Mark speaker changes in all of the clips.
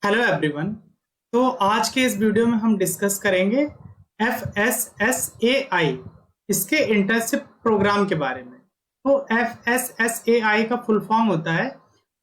Speaker 1: Hello everyone. तो आज के इस वीडियो में हम डिस्कस करेंगे FSSAI इसके इंटर्नशिप प्रोग्राम के बारे में। तो FSSAI का फुल फॉर्म होता है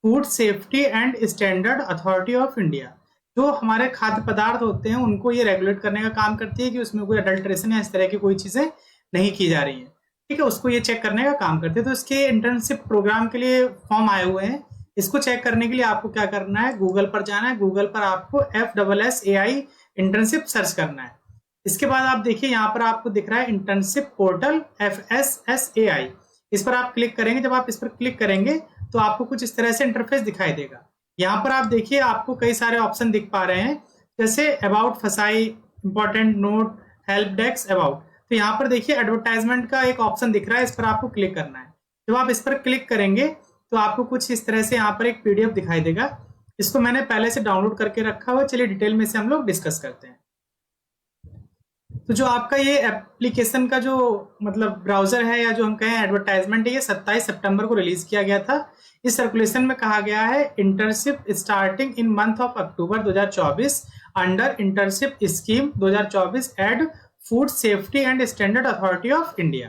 Speaker 1: food safety and standard authority of India. जो हमारे खाद्य पदार्थ होते हैं उनको ये रेगुलेट करने का काम करती है कि उसमें कोई अडल्ट्रेशन या इस तरह की कोई चीज़ें नहीं की जा रही हैं। ठीक है, उसको ये चेक करने का काम करते हैं। तो इसके इंटर्नशिप प्रोग्राम के लिए फॉर्म आए हुए हैं। इसको चेक करने के लिए आपको क्या करना है, गूगल पर जाना है। गूगल पर आपको FSSAI इंटर्नशिप सर्च करना है। इसके बाद आप देखिए यहाँ पर आपको दिख रहा है इंटर्नशिप पोर्टल FSSAI। इस पर आप क्लिक करेंगे। जब आप इस पर क्लिक करेंगे तो आपको कुछ इस तरह से इंटरफेस दिखाई देगा। यहाँ पर आप देखिए आपको कई सारे ऑप्शन दिख पा रहे हैं, जैसे अबाउट फसाई, important note, help desk, about. तो यहाँ पर देखिए एडवर्टाइजमेंट का एक ऑप्शन दिख रहा है, इस पर आपको क्लिक करना है। जब आप इस पर क्लिक करेंगे तो आपको कुछ इस तरह से यहाँ पर एक PDF दिखाई देगा। इसको मैंने पहले से डाउनलोड करके रखा हुआ। चलिए डिटेल में से हम लोग डिस्कस करते हैं। तो जो आपका ये एप्लीकेशन का जो ब्राउजर है या जो हम कहें एडवर्टाइजमेंट है, ये 27 सितंबर को रिलीज किया गया था। इस सर्कुलेशन में कहा गया है internship starting in month of October 2024 under internship scheme 2024 at food safety and standard authority of India.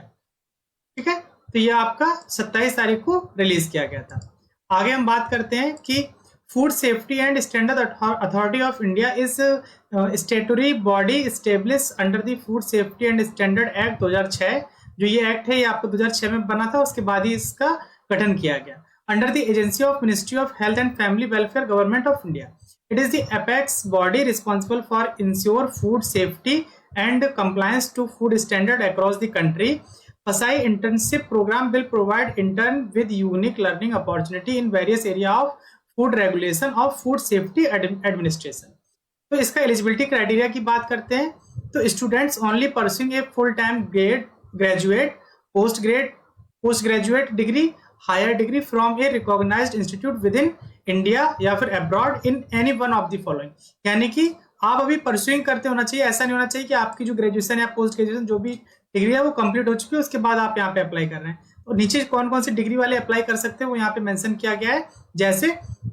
Speaker 1: ठीक है, तो ये आपका 27 तारीख को रिलीज किया गया था। आगे हम बात करते हैं कि food safety and standard authority of India is स्टेटरी body establish under the food safety and standard act 2006। जो ये एक्ट है ये आपको 2006 में बना था, उसके बाद ही इसका गठन किया गया। Under the agency of ministry of health and family welfare government of India, it is the apex body responsible for ensure food safety and compliance to food standard across the country. FSSAI internship program will provide intern with unique learning opportunity in various area of food regulation of food safety administration. तो इसका eligibility criteria की बात करते हैं तो students only pursuing a full time graduate, post graduate degree, higher degree from a recognised institute with in India या फिर abroad in any one of the following. यानी कि आप अभी परस्यूइंग करते होना चाहिए। ऐसा नहीं होना चाहिए कि आपकी जो ग्रेजुएशन या पोस्ट ग्रेजुएशन जो भी डिग्री है वो कंप्लीट हो चुकी है, उसके बाद आप यहाँ पे अप्लाई कर रहे हैं। और नीचे कौन कौन सी डिग्री वाले अप्लाई कर सकते हैं वो यहाँ पे मेंशन किया गया है, जैसे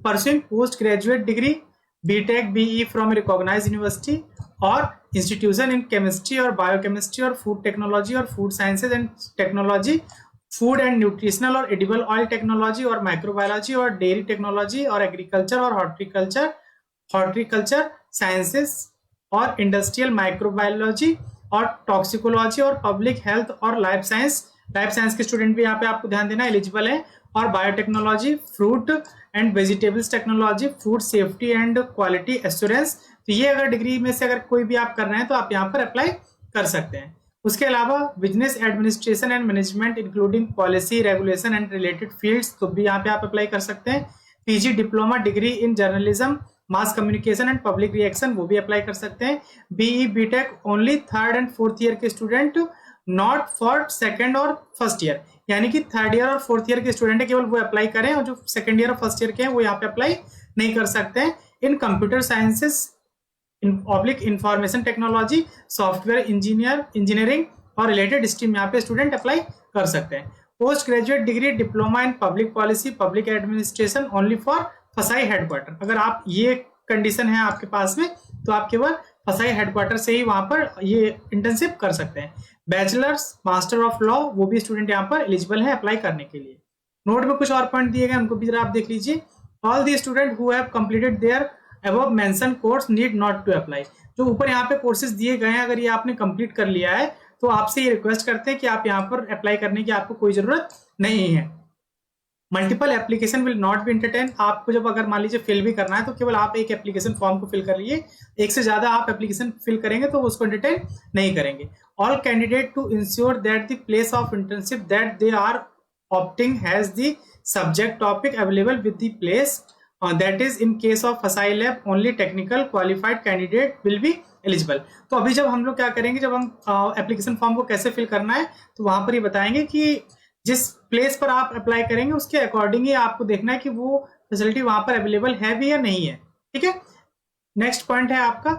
Speaker 1: pursuing post graduate degree, BTech BE from recognised university और इंस्टीट्यूशन इन केमिस्ट्री और बायोकेमिस्ट्री और फूड टेक्नोलॉजी और food sciences and technology, food and nutritional और एडिबल ऑयल टेक्नोलॉजी और माइक्रोबायोलॉजी और डेयरी टेक्नोलॉजी और एग्रीकल्चर और हॉर्टिकल्चर साइंसेस और इंडस्ट्रियल माइक्रोबायोलॉजी और टॉक्सिकोलॉजी और पब्लिक हेल्थ और लाइफ साइंस के स्टूडेंट भी यहाँ पे आपको ध्यान देना एलिजिबल है। और biotechnology, fruit and vegetables technology, food safety and quality assurance. तो ये अगर डिग्री में से अगर कोई भी आप कर रहे हैं तो आप यहाँ पर अप्लाई कर सकते हैं। उसके अलावा business administration and management including policy, regulation and related fields, तो भी यहाँ पे आप अप्लाई कर सकते हैं। PG diploma degree in journalism, mass communication and public reaction, वो भी अप्लाई कर सकते हैं। BE BTech only 3rd and 4th year के स्टूडेंट, नॉट फॉर 2nd और 1st ईयर। यानी कि 3rd ईयर और 4th ईयर के स्टूडेंट है केवल वो अप्लाई करें, और जो 2nd ईयर और 1st ईयर के हैं वो यहाँ पे अप्लाई नहीं कर सकते हैं। इन computer sciences, public information technology, software engineering और रिलेटेड स्ट्रीम यहाँ पे स्टूडेंट अप्लाई कर सकते हैं। Post graduate degree diploma in public policy, public administration only for FSSAI headquarter. अगर आप ये कंडीशन है आपके पास में तो आप केवल FSSAI हेडक्वार्टर से ही वहां पर ये इंटर्नशिप कर सकते हैं। बैचलर्स, मास्टर ऑफ लॉ, वो भी स्टूडेंट यहाँ पर एलिजिबल है अप्लाई करने के लिए। नोट में कुछ और पॉइंट दिए गए, उनको भी जरा आप देख लीजिए। All the students who have completed their above mention course need not to apply. जो ऊपर यहाँ पे कोर्सेज दिए गए हैं, अगर ये आपने कंप्लीट कर लिया है तो आपसे ये रिक्वेस्ट करते हैं कि आप यहाँ पर अप्लाई करने की आपको कोई जरूरत नहीं है। Multiple application will not be entertain. आपको जब अगर मान लीजिए फिल भी करना है तो केवल आप एक एप्लीकेशन फॉर्म को फिल कर लीजिए, एक से ज्यादा आप एप्लीकेशन फिल करेंगे तो उसको एंटरटेन नहीं करेंगे। All candidate to ensure that the place of internship that they are opting has the subject topic available with the place, that is in case of FSSAI lab only technical qualified candidate will be eligible. तो अभी जब हम लोग क्या करेंगे, जब हम application form को कैसे फिल करना है तो वहां पर ये बताएंगे कि जिस प्लेस पर आप अप्लाई करेंगे उसके अकॉर्डिंग ही आपको देखना है कि वो फैसिलिटी वहां पर अवेलेबल है भी या नहीं है। ठीक है, नेक्स्ट पॉइंट है आपका,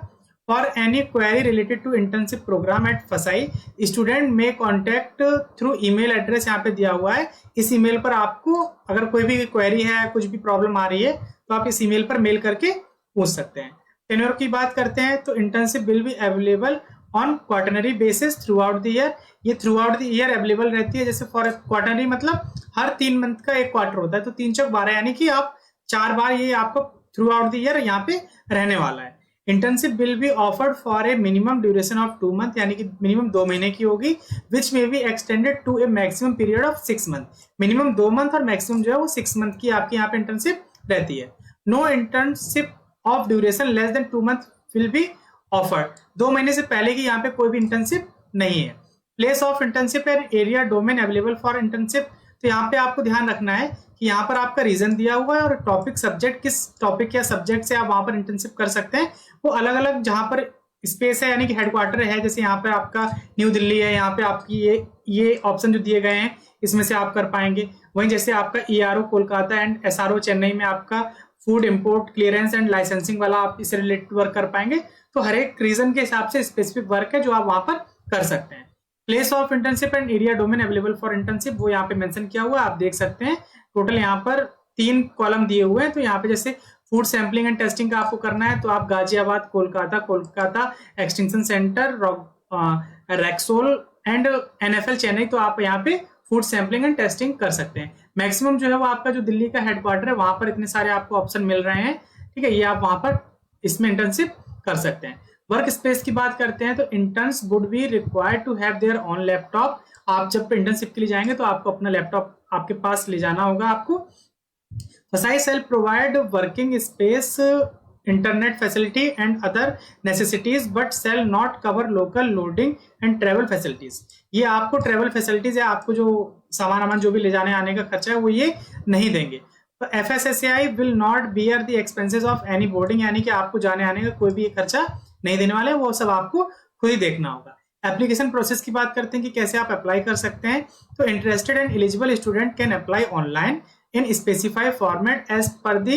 Speaker 1: for any query related to internship program at FSSAI student may contact through email address यहाँ पे दिया हुआ है। इस ईमेल पर आपको अगर कोई भी क्वेरी है, कुछ भी प्रॉब्लम आ रही है तो आप इस ईमेल पर मेल करके पूछ सकते हैं। टेन्योर की बात करते हैं तो internship will be available on quarterly basis throughout the year. ये throughout the year available रहती है। जैसे फॉर क्वार्टरली मतलब हर 3 मंथ का एक क्वार्टर होता है, तो 3 चौक 12 यानी कि आप 4 बार ये आपको थ्रू आउट द ईयर यहाँ पे रहने वाला है। Internship will be offered for a minimum duration of 2 month, यानी कि मिनिमम 2 महीने की होगी, which may be extended to a maximum period of 6 month. Minimum 2 month और मैक्सिमम जो है वो 6 मंथ की आपकी यहाँ पे इंटर्नशिप रहती है। No internship of duration less than 2 month will be offered. 2 महीने से पहले की यहाँ पे कोई भी इंटर्नशिप नहीं है। Place of internship and area domain available for internship. तो यहाँ पे आपको ध्यान रखना है कि यहाँ पर आपका रीजन दिया हुआ है और टॉपिक सब्जेक्ट, किस टॉपिक या सब्जेक्ट से आप वहां पर इंटर्नशिप कर सकते हैं वो अलग अलग जहां पर स्पेस है, यानी कि हेडक्वार्टर है। जैसे यहाँ पे आपका न्यू दिल्ली है, यहाँ पे आपकी ये ऑप्शन जो दिए गए हैं इसमें से आप कर पाएंगे। वहीं जैसे आपका ERO Kolkata and SRO Chennai में आपका food import clearance and licensing वाला आप इससे रिलेटेड वर्क कर पाएंगे। तो हर एक रीजन के हिसाब से स्पेसिफिक वर्क है जो आप वहां पर कर सकते हैं। Place of internship and area domain available for internship वो यहाँ पे मेंशन किया हुआ है, आप देख सकते हैं। टोटल यहाँ पर 3 कॉलम दिए हुए हैं। तो यहाँ पे जैसे फूड सैम्पलिंग एंड टेस्टिंग का आपको करना है तो आप Ghaziabad, Kolkata extension centre, Raxaul and NFL Chennai, तो आप यहाँ पे फूड सैम्पलिंग एंड टेस्टिंग कर सकते हैं। मैक्सिमम जो है वो आपका जो दिल्ली का हेडक्वार्टर है वहां पर इतने सारे आपको ऑप्शन मिल रहे हैं, ठीक है। ये आप वहां पर इसमें इंटर्नशिप कर सकते हैं। वर्क स्पेस की बात करते हैं तो interns would be required to have their on laptop. आप जब इंटर्नशिप के लिए जाएंगे तो आपको अपना लैपटॉप आपके पास ले जाना होगा आपको। FSI shall provide working space, internet facility and other necessities but shall not cover local loading and travel facilities। ये आपको ट्रेवल फैसिलिटीज है, आपको जो सामान जो भी ले जाने आने का खर्चा है वो ये नहीं देंगे। तो FSSAI will not bear the expenses of any boarding, यानी कि आपको जाने आने का कोई भी खर्चा नहीं देने वाले, वो सब आपको खुद ही देखना होगा। एप्लीकेशन प्रोसेस की बात करते हैं कि कैसे आप अप्लाई कर सकते हैं। तो interested and eligible student can apply online in specified format as per the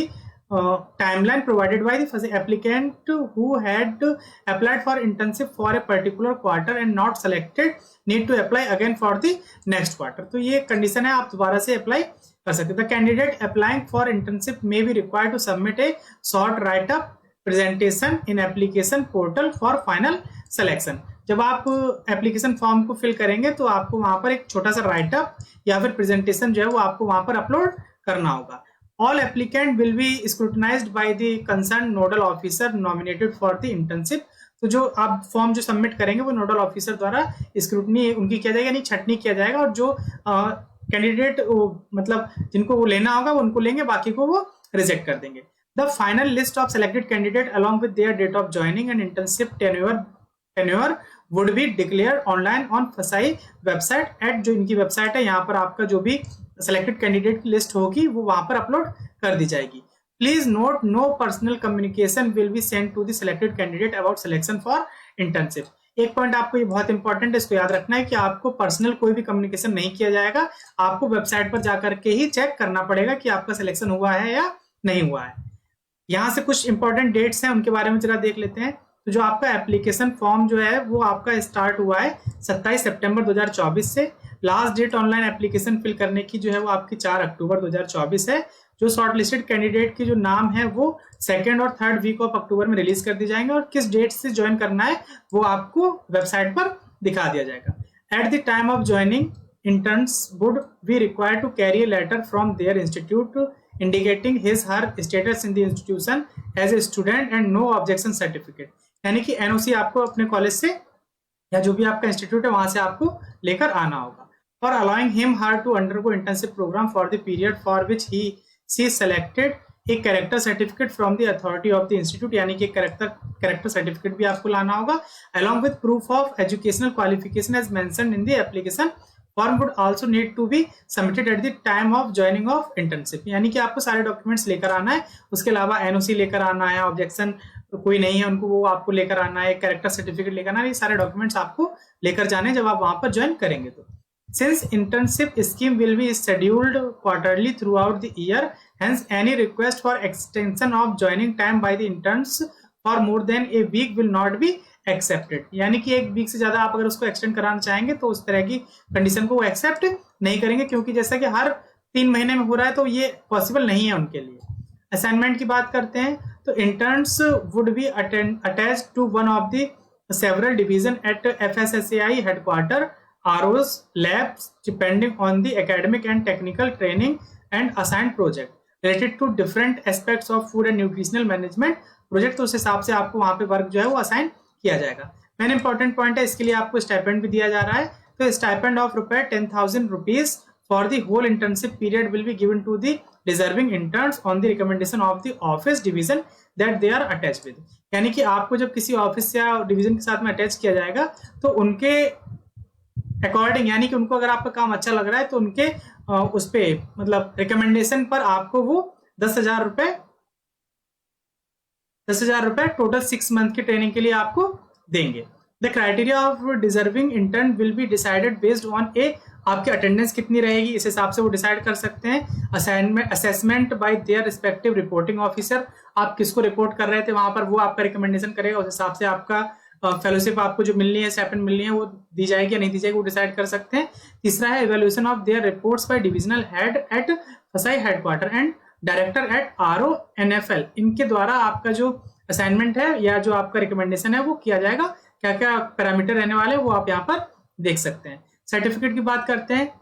Speaker 1: timeline provided by the applicant who had applied for internship for a particular quarter and not selected need to apply again for the next quarter। तो ये condition है, आप दोबारा से apply कर सकते हैं। The candidate applying for internship may be required to submit a short write-up presentation in application portal for final selection। जब आप एप्लीकेशन फॉर्म को फिल करेंगे तो आपको वहां पर एक छोटा सा राइटअप या फिर प्रेजेंटेशन जो है वो आपको वहां पर अपलोड करना होगा। All applicant will be scrutinised by the concern nodal officer nominated for the internship. तो जो आप फॉर्म जो सबमिट करेंगे वो नोडल ऑफिसर द्वारा स्क्रूटनी उनकी किया जाएगा, यानी छटनी किया जाएगा, और जो कैंडिडेट मतलब जिनको वो लेना होगा उनको लेंगे, बाकी को वो रिजेक्ट कर देंगे। The final list of selected candidate along with their date of joining and internship tenure would be declare online on FSI website at, जो इनकी वेबसाइट है यहाँ पर आपका जो भी सेलेक्टेड कैंडिडेट की लिस्ट होगी वो वहां पर अपलोड कर दी जाएगी। Please note no personal communication will be send to the selected candidate about selection for internship. एक पॉइंट आपको ये बहुत इंपॉर्टेंट है, इसको याद रखना है कि आपको पर्सनल कोई भी कम्युनिकेशन नहीं किया जाएगा। आपको वेबसाइट पर जाकर के ही चेक करना पड़ेगा कि आपका सिलेक्शन हुआ है या नहीं हुआ है। यहाँ से कुछ इंपॉर्टेंट डेट्स हैं, उनके बारे में जरा देख लेते हैं। तो जो आपका एप्लीकेशन फॉर्म जो है वो आपका स्टार्ट हुआ है 27 सितंबर 2024 से। Last date online application fill करने की जो है वो आपकी 4 अक्टूबर 2024 है। जो शॉर्ट लिस्टेड कैंडिडेट की जो नाम है वो 2nd और 3rd वीक ऑफ अक्टूबर में रिलीज कर दी जाएंगे, और किस डेट से ज्वाइन करना है वो आपको वेबसाइट पर दिखा दिया जाएगा। At the time of joining interns would be required to carry a letter from their institute indicating his her status in the institution as a student and no objection certificate, यानी कि NOC आपको अपने college से या जो भी आपका institute है वहां से आपको लेकर आना होगा। For allowing him her to undergo internship program for the period for which she selected a character certificate from the authority of the institute, यानी कि कैरेक्टर सर्टिफिकेट भी आपको लाना होगा। Along with proof of educational qualification as mentioned in the application form would also need to be submitted at the time of joining of internship, यानी कि आपको सारे डॉक्यूमेंट्स लेकर आना है। उसके अलावा NOC लेकर आना है, ऑब्जेक्शन कोई नहीं है उनको वो आपको लेकर आना है, कैरेक्टर सर्टिफिकेट लेकर आना है, ये सारे डॉक्यूमेंट्स आपको लेकर जाने जब आप वहां पर ज्वाइन करेंगे। तो since internship scheme will be scheduled quarterly throughout the year, hence any request for extension of joining time by the interns for more than a week will not be accepted, यानी कि 1 week से ज्यादा आप अगर उसको extend कराना चाहेंगे तो उस तरह की कंडीशन को वो एक्सेप्ट नहीं करेंगे, क्योंकि जैसा कि हर 3 महीने में हो रहा है तो ये पॉसिबल नहीं है उनके लिए। असाइनमेंट की बात करते हैं तो interns would be attached to one of the several division at FSSAI headquarter, ROs, labs, depending on the academic and technical training and assigned project related to different aspects of food and nutritional management project। तो उस हिसाब से आपको वहां पे work जो है वो असाइन किया जाएगा। मेन इंपॉर्टेंट पॉइंट है, इसके लिए आपको स्टाइपेंड भी दिया जा रहा है। तो stipend of ₹10,000 for the whole internship period will be given to the deserving interns on the recommendation of the office division that they are attach with. यानी कि आपको जब किसी ऑफिस या डिवीजन के साथ में अटैच किया जाएगा तो उनके अकॉर्डिंग, यानी कि उनको अगर आपका काम अच्छा लग रहा है तो उनके उस पे मतलब रिकमेंडेशन पर आपको वो 10,000 रुपए टोटल 6 मंथ की ट्रेनिंग के लिए आपको देंगे। The criteria of deserving intern will be decided based on आपकी अटेंडेंस कितनी रहेगी, इस हिसाब से वो डिसाइड कर सकते हैं। Assignment assessment bye their respective reporting officer, आप किसको रिपोर्ट कर रहे थे वहां पर वो आपका रिकमेंडेशन करेगा, उस हिसाब से आपका फेलोशिप आपको जो मिलनी है, स्टाइपेंड मिलनी है, वो दी जाएगी या नहीं दी जाएगी, वो डिसाइड कर सकते हैं। तीसरा है evaluation of their reports by divisional head at फसाई headquarter and director at RO NFL। इनके द्वारा आपका जो असाइनमेंट है या जो आपका रिकमेंडेशन है वो किया जाएगा। क्या क्या पैरामीटर रहने वाले वो आप यहाँ पर देख सकते हैं। सर्टिफिकेट की बात करते हैं।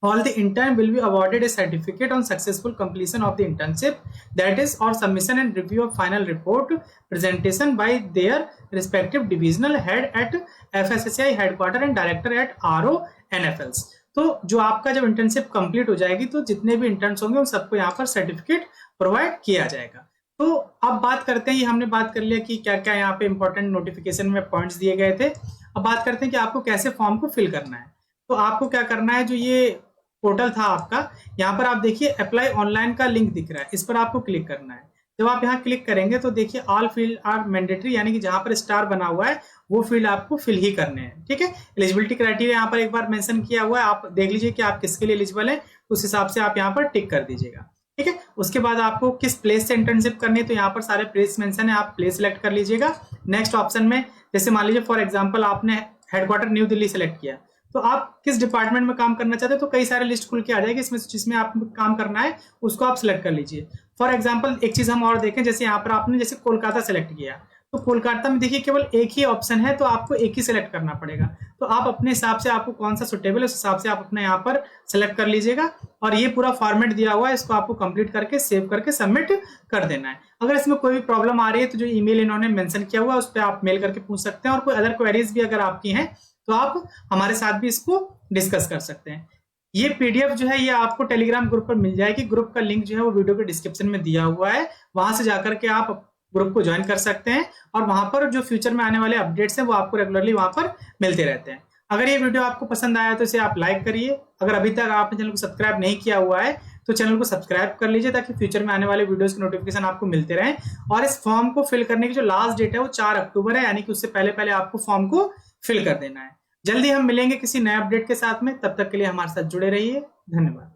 Speaker 1: All the intern will be awarded a certificate on successful completion of the internship, that is, or submission and review of final report presentation by their respective divisional head at FSSAI headquarter and director at RO NFLs। तो जो आपका जब internship complete हो जाएगी तो जितने भी interns होंगे उन सबको यहाँ पर सर्टिफिकेट प्रोवाइड किया जाएगा। तो अब बात करते हैं, ये हमने बात कर लिया कि क्या क्या यहाँ पे इंपॉर्टेंट नोटिफिकेशन में पॉइंट्स दिए गए थे। अब बात करते हैं कि आपको कैसे फॉर्म को फिल करना है। तो आपको क्या करना है, जो ये पोर्टल था आपका, यहाँ पर आप देखिए अप्लाई ऑनलाइन का लिंक दिख रहा है, इस पर आपको क्लिक करना है। जब आप यहाँ क्लिक करेंगे तो देखिए ऑल फील्ड आर मैंडेटरी, यानी कि जहां पर स्टार बना हुआ है वो फील्ड आपको फिल ही करने हैं। ठीक है, एलिजिबिलिटी क्राइटेरिया यहाँ पर एक बार मेंशन किया हुआ है, आप देख लीजिए कि आप किसके लिए एलिजिबल है, उस हिसाब से आप यहाँ पर टिक कर दीजिएगा। ठीक है, उसके बाद आपको किस प्लेस से इंटर्नशिप करनी है, तो यहाँ पर सारे प्लेस मेंशन है, आप प्लेस सेलेक्ट कर लीजिएगा। नेक्स्ट ऑप्शन में जैसे मान लीजिए फॉर एग्जाम्पल आपने हेडक्वार्टर न्यू दिल्ली सेलेक्ट किया, तो आप किस डिपार्टमेंट में काम करना चाहते हैं, तो कई सारे लिस्ट खुल के आ जाएगी, इसमें जिसमें आप काम करना है उसको आप सिलेक्ट कर लीजिए। फॉर एग्जांपल एक चीज हम और देखें, जैसे यहाँ पर आपने जैसे कोलकाता सेलेक्ट किया, तो कोलकाता में देखिए केवल एक ही ऑप्शन है, तो आपको एक ही सिलेक्ट करना पड़ेगा। तो आप अपने हिसाब से आपको कौन सा सुटेबल है उस हिसाब से आप अपना यहाँ पर सिलेक्ट कर लीजिएगा। और ये पूरा फॉर्मेट दिया हुआ है, इसको आपको कंप्लीट करके सेव करके सबमिट कर देना है। अगर इसमें कोई भी प्रॉब्लम आ रही है तो जो ईमेल इन्होंने मेंशन किया हुआ है उस पर आप मेल करके पूछ सकते हैं, और कोई अदर क्वेरीज भी अगर आपकी हैं तो आप हमारे साथ भी इसको डिस्कस कर सकते हैं। ये पीडीएफ जो है ये आपको टेलीग्राम ग्रुप पर मिल जाएगी, ग्रुप का लिंक जो है वो वीडियो के डिस्क्रिप्शन में दिया हुआ है, वहां से जाकर के आप ग्रुप को ज्वाइन कर सकते हैं, और वहां पर जो फ्यूचर में आने वाले अपडेट्स हैं वो आपको रेगुलरली वहां पर मिलते रहते हैं। अगर ये वीडियो आपको पसंद आया तो इसे आप लाइक करिए, अगर अभी तक आपने चैनल को सब्सक्राइब नहीं किया हुआ है तो चैनल को सब्सक्राइब कर लीजिए, ताकि फ्यूचर में आने वाले वीडियोस की नोटिफिकेशन आपको मिलते रहें। और इस फॉर्म को फिल करने की जो लास्ट डेट है वो 4 अक्टूबर है, यानी कि उससे पहले आपको फॉर्म को फिल कर देना है। जल्दी हम मिलेंगे किसी नए अपडेट के साथ में, तब तक के लिए हमारे साथ जुड़े रहिए। धन्यवाद।